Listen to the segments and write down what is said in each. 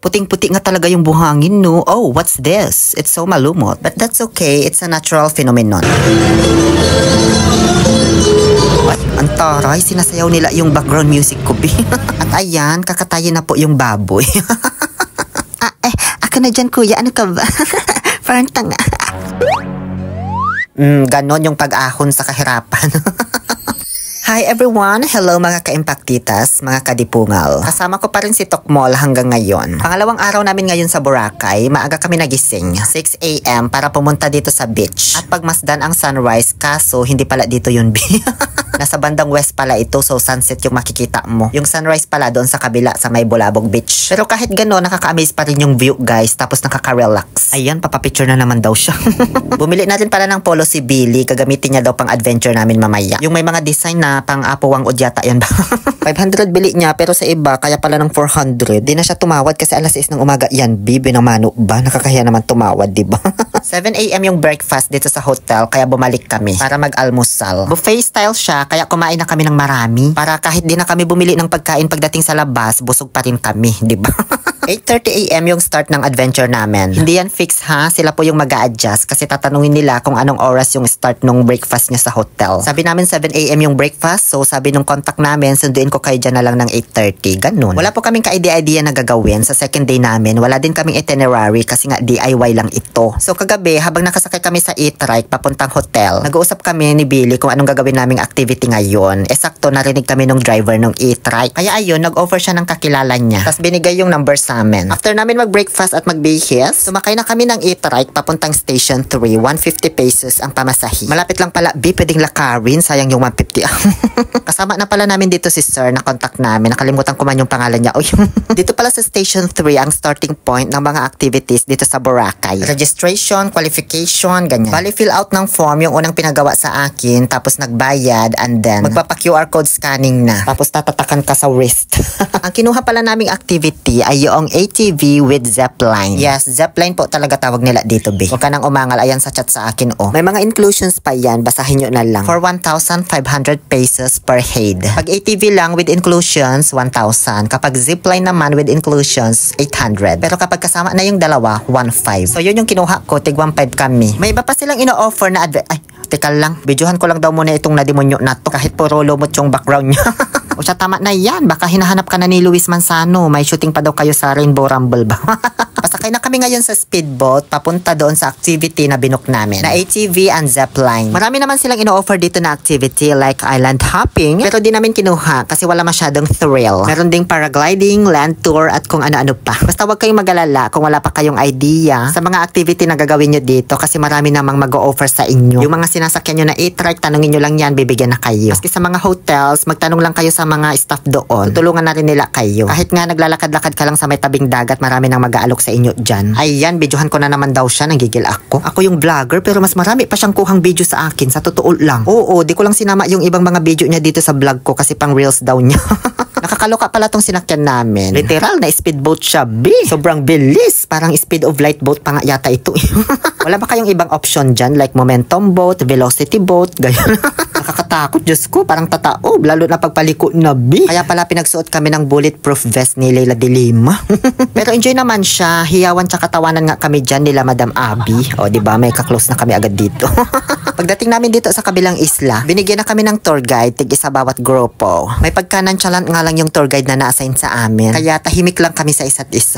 Puting-puti nga talaga yung buhangin, no? Oh, what's this? It's so malumot. But that's okay. It's a natural phenomenon. Ay, ang taray. Sinasayaw nila yung background music ko, B. At ayan, kakatayin na po yung baboy. Ako na dyan, kuya. Ano ka ba? Parang tanga. Ganon yung pag-ahon sa kahirapan. Hi everyone! Hello mga ka-impactitas, mga kadipungal. Kasama ko pa rin si Tokmol hanggang ngayon. Pangalawang araw namin ngayon sa Boracay, maaga kami nagising, 6 AM para pumunta dito sa beach. At pagmasdan ang sunrise, kaso hindi pala dito yun, B. Nasa bandang west pala ito, so sunset yung makikita mo. Yung sunrise pala doon sa kabila sa may Bulabog Beach. Pero kahit gano'n, nakaka-amaze pa rin yung view guys, tapos nakaka-relax. Ayan, papapicture na naman daw siya. Bumili natin pala ng polo si Billy, gagamitin niya daw pang adventure namin mamaya. Yung may mga design na pang apuwang udyata yan ba? 500 bili niya pero sa iba kaya pala ng 400. Di na siya tumawad kasi alas 6 ng umaga yan. Bibi ng mano ba? Nakakahiya naman tumawad, di ba? 7 AM yung breakfast dito sa hotel kaya bumalik kami para mag-almusal. Buffet style siya kaya kumain na kami ng marami para kahit di na kami bumili ng pagkain pagdating sa labas, busog pa rin kami, di ba? 8:30 AM yung start ng adventure namin. Hindi yan fix ha, sila po yung mag-a-adjust kasi tatanungin nila kung anong oras yung start nung breakfast niya sa hotel. Sabi namin 7 AM yung breakfast, so sabi nung contact namin, sunduin ko kayo dyan na lang ng 8:30, ganun. Wala po kaming ka-idea na gagawin sa second day namin, wala din kaming itinerary kasi nga DIY lang ito. So kagabi, habang nakasakay kami sa e-trike papuntang hotel, nag-uusap kami ni Billy kung anong gagawin naming activity ngayon. Sakto narinig kami nung driver ng e-trike. Kaya ayun, nag-offer siya ng kakilala niya. Tapos binigay yung number sa amin. After namin mag-breakfast at mag-bihis, sumakay na kami ng e-trike papuntang Station 3. 150 pesos ang pamasahe. Malapit lang pala, B, pwedeng lakarin. Sayang yung 150. Kasama na pala namin dito si sir na contact namin. Nakalimutan ko man yung pangalan niya. Dito pala sa Station 3 ang starting point ng mga activities dito sa Boracay. Registration, qualification, ganyan. Bali, fill out ng form yung unang pinagawa sa akin, tapos nagbayad, and then magpapa-QR code scanning na. Tapos tatatakan ka sa wrist. Ang kinuha pala naming activity ay yung ATV with zipline. Yes, zipline po talaga tawag nila dito, B. Huwag ka nang umangal, ayan sa chat sa akin, oh. May mga inclusions pa yan, basahin nyo na lang. For 1,500 pesos per head. Pag ATV lang with inclusions, 1,000. Kapag zipline naman with inclusions, 800. Pero kapag kasama na yung dalawa, 1,500. So yun yung kinuha ko, tig 1,500 kami. May iba pa silang ino-offer na teka lang, videohan ko lang daw muna itong nadimonyo na to kahit puro lumot yung background niya. O siya, tama na yan. Baka hinahanap ka na ni Luis Manzano. May shooting pa daw kayo sa Rainbow Rumble ba? Pasakay na kami ngayon sa speedboat papunta doon sa activity na binook namin na ATV and zipline. Marami naman silang ino-offer dito na activity like island hopping pero di namin kinuha kasi wala masyadong thrill. Meron ding paragliding, land tour at kung ano-ano pa. Basta wag kayong mag-alala kung wala pa kayong idea sa mga activity na gagawin nyo dito kasi marami namang mag-o-offer sa inyo. Yung mga sinasakyan nyo na e-trike, tanungin nyo lang yan, bibigyan na kayo. Maski sa mga hotels, magtanong lang kayo sa mga staff doon. Tutulungan na rin nila kayo. Kahit nga naglalakad-lakad ka lang sa may tabing dagat, marami nang mag-aalok sa inyo dyan. Ayan, videohan ko na naman daw siya, nagigil ako. Ako yung vlogger pero mas marami pa siyang kuhang video sa akin, sa totoo lang. Oo, di ko lang sinama yung ibang mga video niya dito sa vlog ko kasi pang reels daw niya. Nakakaloka pala tong sinakyan namin. Literal na speedboat siya, B. Sobrang bilis. Parang speed of light boat pa nga yata ito. Wala ba kayong ibang option dyan? Like momentum boat, velocity boat, ganyan. Nakakatakot, Diyos ko. Parang tataob. Lalo na pagpaliko na, B. Kaya pala pinagsuot kami ng bulletproof vest ni Leila de Lima. Pero enjoy naman siya. Hiyawan tsaka tawanan nga kami dyan nila Madam Abby. O, diba? May kaklose na kami agad dito. Pagdating namin dito sa kabilang isla, binigyan na kami ng tour guide, tig-isa bawat grupo. May pagka-nonchalant nga lang yung tour guide na na-assign sa amin. Kaya tahimik lang kami sa isa't isa.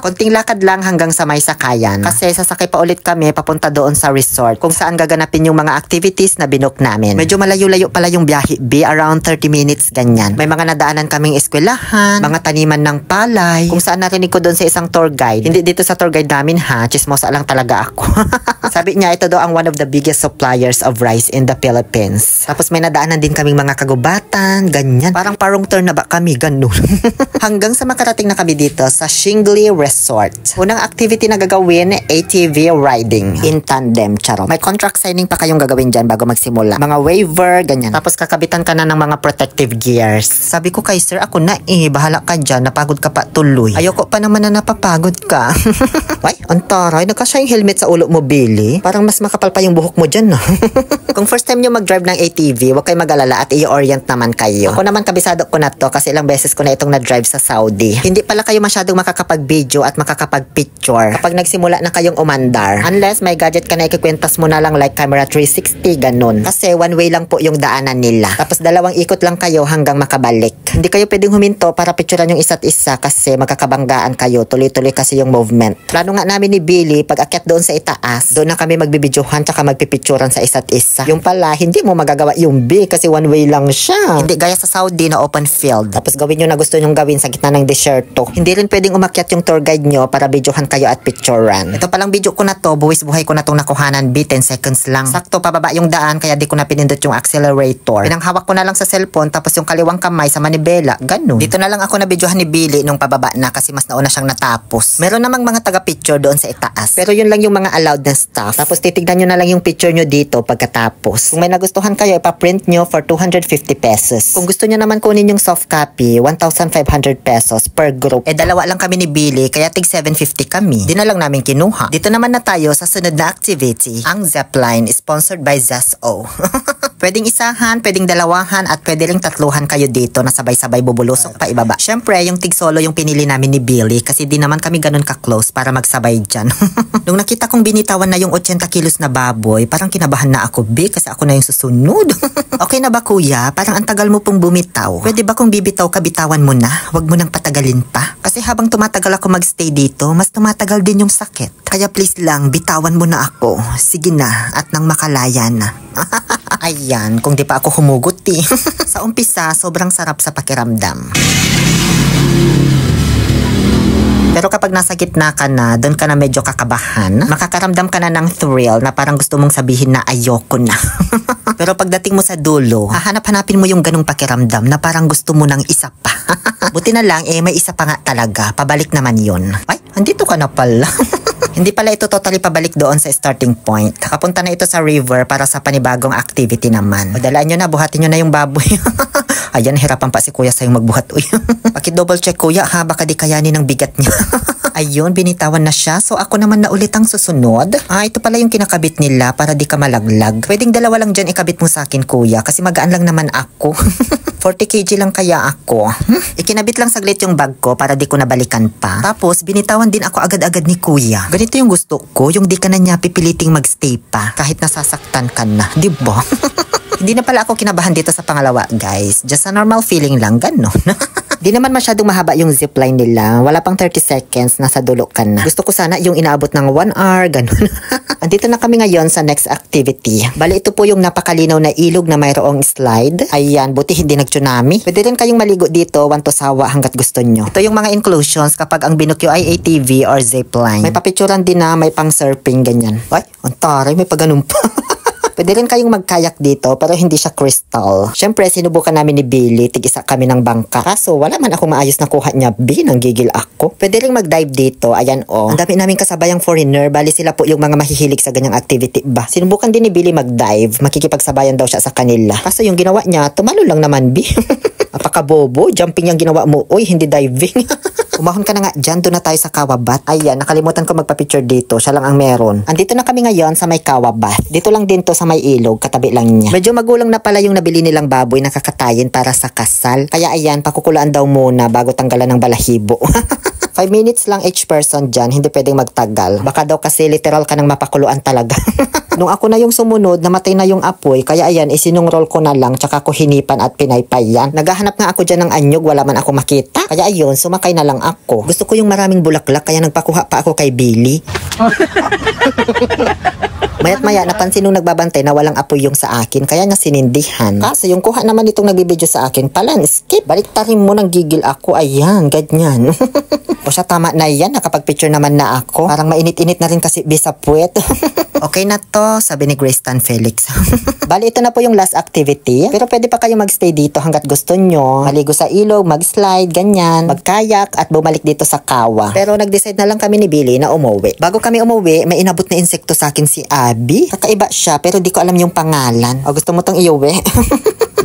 Konting lakad lang hanggang sa may sakayan. Kasi sasakay pa ulit kami papunta doon sa resort kung saan gaganapin yung mga activities na binook namin. Medyo malayo-layo pala yung biyahe, B. Around 30 minutes ganyan. May mga nadaanan kaming eskwelahan, mga taniman ng palay. Kung saan narinig ko doon sa isang tour guide. Hindi dito sa tour guide namin ha. Chismosa lang talaga ako. Sabi niya ito daw ang one of the biggest suppliers of rice in the Philippines. Tapos may nadaanan din kaming mga kagubatan, ganyan. Parang parong turn na ba kami, ganun. Hanggang sa makarating na kami dito sa Shingli Resort. Unang activity na gagawin, ATV riding in tandem, charo. May contract signing pa kayong gagawin dyan bago magsimula. Mga waiver, ganyan. Tapos kakabitan ka na ng mga protective gears. Sabi ko kay sir, ako na bahala ka dyan, napagod ka pa tuloy. Ayoko pa naman na napapagod ka. Ay, antaray, nagkasya yung helmet sa ulo mo, Billy. Parang mas makapal pa yung buhok mo dyan, no? Kung first time nyo mag-drive ng ATV, huwag kayo mag-alala at i-orient naman kayo. Ako naman kabisado ko na to kasi ilang beses ko na itong na-drive sa Saudi. Hindi pala kayo masyadong makakapag-video at makakapag-picture kapag nagsimula na kayong umandar. Unless may gadget ka na ikikwentas mo na lang like camera 360, ganun. Kasi one way lang po yung daanan nila. Tapos dalawang ikot lang kayo hanggang makabalik. Hindi kayo pwedeng huminto para picturean yung isa't isa kasi magkakabanggaan kayo. Tuloy-tuloy kasi yung movement. Plano nga namin ni Billy, pag akyat doon sa itaas, doon na kami magbibidyohan tsaka magpipicturean sa isa't isa. Yung pala, hindi mo magagawa yung B kasi one way lang siya. Hindi gaya sa Saudi na open field. Tapos gawin nyo na gusto nyong gawin sa gitna ng desierto. Hindi rin pwedeng umakyat yung tour guide nyo para videohan kayo at picturean. Ito palang video ko na to, buwis buhay ko na tong nakuhanan B, 10 seconds lang. Sakto pababa yung daan kaya di ko na pinindot yung accelerator. Pinanghawak ko na lang sa cellphone tapos yung kaliwang kamay sa manibela. Ganun. Dito na lang ako na videohan ni Billy nung pababa na kasi mas nauna siyang natapos. Meron namang mga taga-picture doon sa itaas. Pero yun lang yung mga allowed na staff. Tapos titignan nyo na lang yung picture nyo dito pagkatapos. Kung may nagustuhan kayo, ipaprint nyo for 250 pesos. Kung gusto nyo naman kunin yung soft copy, 1,500 pesos per group. Dalawa lang kami ni Billy, kaya tig 750 kami. Di na lang namin kinuha. Dito naman na tayo sa sunod na activity. Ang zipline, sponsored by ZESO. Pwedeng isahan, pwedeng dalawahan, at pwede ring tatluhan kayo dito na sabay-sabay bubulusok pa ibaba. Syempre, yung tig solo yung pinili namin ni Billy kasi di naman kami ganun ka-close para magsabay dyan. Nung nakita kong binitawan na yung 80 kilos na baboy, parang kinabahan na ako, B, kasi ako na yung susunod. Okay na ba kuya? Parang ang tagal mo pong bumitaw. Pwede ba kung bibitaw ka, bitawan mo na? Huwag mo nang patagalin pa. Kasi habang tumatagal ako magstay dito, mas tumatagal din yung sakit. Kaya please lang, bitawan mo na ako. Sige na, at nang makalaya na. Ayan, kung di pa ako humugot eh. Sa umpisa, sobrang sarap sa pakiramdam. Pero kapag nasa gitna ka na, doon ka na medyo kakabahan, makakaramdam ka na ng thrill na parang gusto mong sabihin na ayoko na. Pero pagdating mo sa dulo, hahanap-hanapin mo yung ganung pakiramdam na parang gusto mo ng isa pa. Buti na lang, may isa pa nga talaga. Pabalik naman yun. Ay, andito ka na pala. Hindi pala ito totally pabalik doon sa starting point. Papunta na ito sa river para sa panibagong activity naman. Dalaan nyo na, buhatin nyo na yung baboy. Ayan, hirapan pa si kuya sa'yo magbuhat. Uy. Paki-double check kuya ha, baka di kayanin ng bigat niya. Ayun, binitawan na siya. So ako naman na ulit ang susunod. Ito pala yung kinakabit nila para di ka malaglag. Pwedeng dalawa lang dyan ikabit mo sa akin kuya kasi magaan lang naman ako. 40 kg lang kaya ako. Ikinabit lang saglit yung bag ko para di ko nabalikan pa. Tapos binitawan din ako agad-agad ni kuya. Ganito yung gusto ko, yung di ka na niya pipiliting magstay pa kahit nasasaktan ka na, di ba? Hindi na pala ako kinabahan dito sa pangalawa, guys. Just a normal feeling lang, gano'n. Di naman masyadong mahaba yung zipline nila. Wala pang 30 seconds, nasa dulo ka na. Gusto ko sana yung inaabot ng 1 hour, gano'n. Andito na kami ngayon sa next activity. Bali, ito po yung napakalinaw na ilog na mayroong slide. Ayan, buti hindi nag-tsunami. Pwede rin kayong maligo dito, wanto sawa hanggat gusto nyo. Ito yung mga inclusions kapag ang binukyo ay ATV or zipline. May papicturan din na may pang surfing, ganyan. Ay, ang taray, may pagganun pa. Pwede rin kayong magkayak dito pero hindi siya crystal. Siyempre, sinubukan namin ni Billy, tig-isa kami ng bangka. Kaso wala man ako maayos na kuha niya, B, nang gigil ako. Pwede rin mag-dive dito, ayan o. Ang dami namin kasabayang foreigner, bali sila po yung mga mahihilig sa ganyang activity ba. Sinubukan din ni Billy mag-dive, makikipagsabayan daw siya sa kanila. Kaso yung ginawa niya, tumalo lang naman, B. Apakabobo, jumping yung ginawa mo, uy, hindi diving. Umahon ka na nga dyan, doon na tayo sa Kawabat. Ayan, nakalimutan ko magpa-picture dito, siya lang ang meron. Andito na kami ngayon sa may Kawabat. Dito lang din to sa may ilog, katabi lang niya. Medyo magulang na pala yung nabili nilang baboy na kakatayin para sa kasal. Kaya ayan, pakukulaan daw muna bago tanggalan ng balahibo. 5 minutes lang each person dyan, hindi pwedeng magtagal. Baka daw kasi literal ka nang mapakuluan talaga. Nung ako na yung sumunod, namatay na yung apoy, kaya ayan, isinungrol ko na lang, tsaka ko hinipan at pinaypayan. Naghahanap nga ako dyan ng anyog, wala man ako makita. Kaya ayun, sumakay na lang ako. Gusto ko yung maraming bulaklak, kaya nagpakuha pa ako kay Billy. Mayat maya, napansin nung nagbabantay na walang apoy yung sa akin, kaya nga sinindihan. Kasi yung kuha naman itong nagbibideo sa akin, palan, skip, baliktarin mo ng gigil ako, ayan, ganyan. O siya, tama na yan, nakapag-picture naman na ako. Parang mainit-init na rin kasi bisa puwet. Okay na to, sabi ni Grace Tan Felix. Bali, ito na po yung last activity. Pero pwede pa kayo magstay dito hanggat gusto nyo. Maligo sa ilog, mag-slide, ganyan, magkayak, at bumalik dito sa Kawa. Pero nag-decide na lang kami ni Billy na umuwi. Bago kami umuwi, may inabot na insekto sa akin si Abby. Kakaiba siya pero di ko alam yung pangalan. O gusto mo tong iuwi?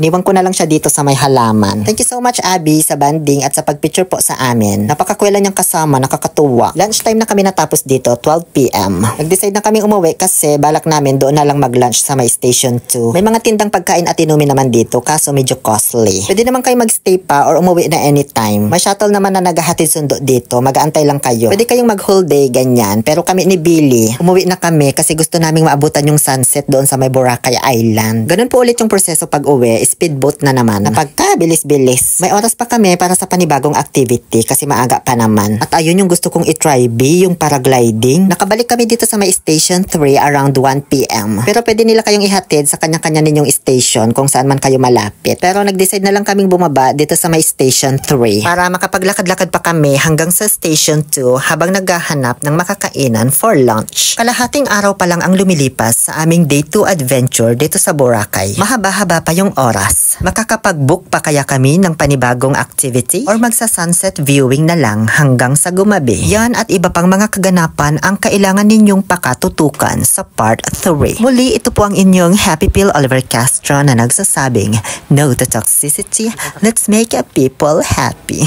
Iniwan ko na lang siya dito sa may halaman. Thank you so much, Abby, sa banding at sa pagpicture po sa amin. Napakakwela niyang kasama, nakakatuwa. Lunchtime na kami natapos dito, 12 PM. Nag-decide na kami umuwi kasi balak namin doon na lang mag-lunch sa may Station 2. May mga tindang pagkain at inumin naman dito kaso medyo costly. Pwede naman kayo mag-stay pa or umuwi na anytime. May shuttle naman na naghahatid sundo dito, mag-aantay lang kayo. Pwede kayong mag-whole day, ganyan. Pero kami ni Billy, umuwi na kami kasi gusto naming maabutan yung sunset doon sa may Boracay Island. Ganun po ulit yung proseso pag-uwi. Speedboat na naman. Napagka bilis-bilis. May oras pa kami para sa panibagong activity kasi maaga pa naman. At ayun yung gusto kong i-try, B, yung paragliding. Nakabalik kami dito sa may Station 3 around 1 PM. Pero pwede nila kayong ihatid sa kanya-kanya ninyong station kung saan man kayo malapit. Pero nag-decide na lang kaming bumaba dito sa may Station 3 para makapaglakad-lakad pa kami hanggang sa Station 2 habang naghahanap ng makakainan for lunch. Kalahating araw pa lang ang lumilipas sa aming day 2 adventure dito sa Boracay. Mahaba-haba pa yung oras. Makakapag-book pa kaya kami ng panibagong activity or magsa-sunset viewing na lang hanggang sa gumabi? Yan at iba pang mga kaganapan ang kailangan ninyong pakatutukan sa part 3. Muli, ito po ang inyong Happy Pill Oliver Castro na nagsasabing, no to toxicity, let's make people happy.